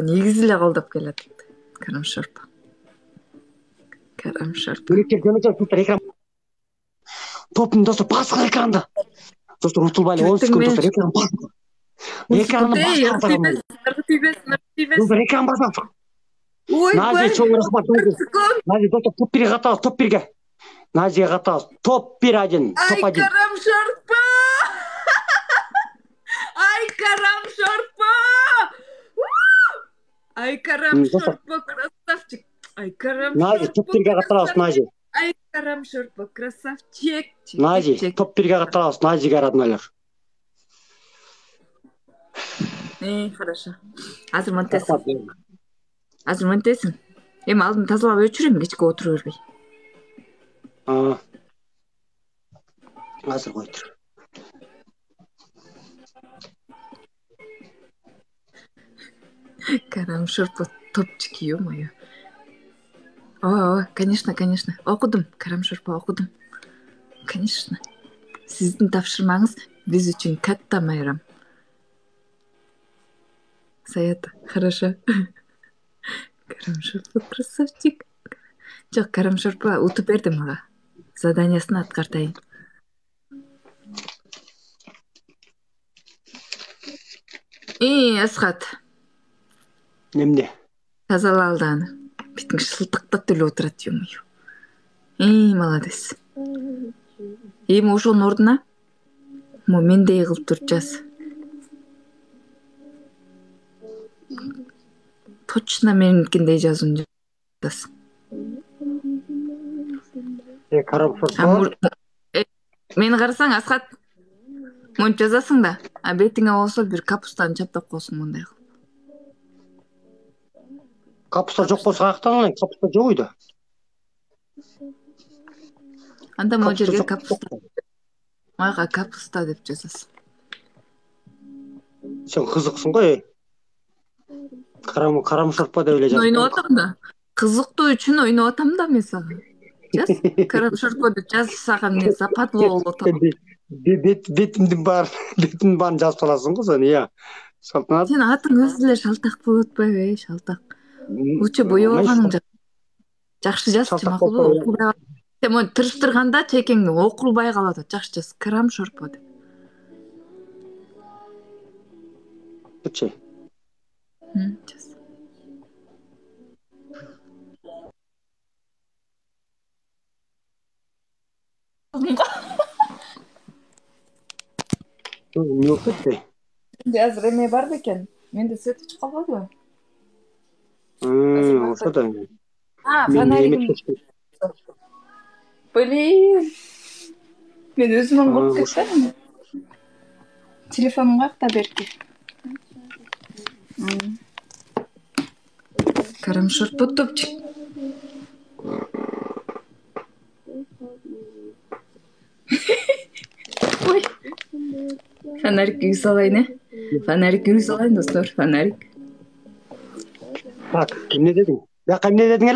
негизи эле колдоп келатат. Карам шорпо. Карам шорпо. Экран. Топтун достор баскыла экранды. Достор утулбай эле 10 секунд достор экран басты. Экранды басты. Достор экран басты. Ой, Назия чоң рахмат. Назия достор топ 1-ге катабыз, топ 1-ге. Назия катабыз. Топ 1-1, топ 1. Карам шорпо! Ай, Карам шорпо! Ай, Карам шорпо, красавчик. Ай, Карам шорпо. Назия топ 1-ге катабыз, Назия. Ай, Карам шорпо, красавчик. Назия топ 1-ге катабыз, Назияга роднойлор. Хорошо. Азыр монтесиң. Азыр монтесиң. Эми алдын тазалап өчүрөм, кечке отура бербей. Азыр кой тур. Карам шорпо топчик, ё-моё. Конечно. Окудум, Карам шорпо, окудум. Конечно. Сиздин тапшырмаңыз биз үчүн катта майрам. Саята, хорошо. Карам шорпо, красавчик. Жок, Карам шорпо утуп берди мага. Заданиясын аткартайын. Асхат. Немде? Тазала алды аны. Битиң шылтыктап деле отурат, ё-моё. Молодец. Эми ошонун ордуна мендей кылып туруп жаз. Точно меникиндей жазууну жазасың. Карам шорпо. Мени карасаң, Асхат. Мончу жазасың да, бетиңе болсо бир капустаны чаптап коесуң мындай кылып. Капуста жок болсо каяктан алайын? Капуста жок үйдө. Анда могу жерге капуста. Майга капуста деп жазасың. Сен кызыксың го. Карам шорпо деп эле жазып. Ойноп атам да. Кызыктуу үчүн ойноп атам да мен сага. Жаз. Карам шорпо деп жазсагам эмне западлоо болуп атам. Бетимдин баарын жазып саласың го сен, ыя. Салтанат. Сен атың өзү эле шалтак болуп атпайбы, шалтак. Лучше боеп алганың жакшы жазчы, макулбу? Сен мону тырыштырганда чекеңди окулбай калат. Жакшы жаз, Карам шорпо деп. Кече. Жаз. Не окуйт? Азыр эме бар бекен. Менде свет өчүп калбадыбы? Ошо да. Фонаригим. Блин. Мен өзүмөн кылып кетсем. Телефонум каякта берки? Карам шорпо топчик. Ой. Фонарик күйүп салайын, Фонарик күйүп салайын, достор, фонарик. Так, эмне дедиң? Бияка эмне дедиң эле?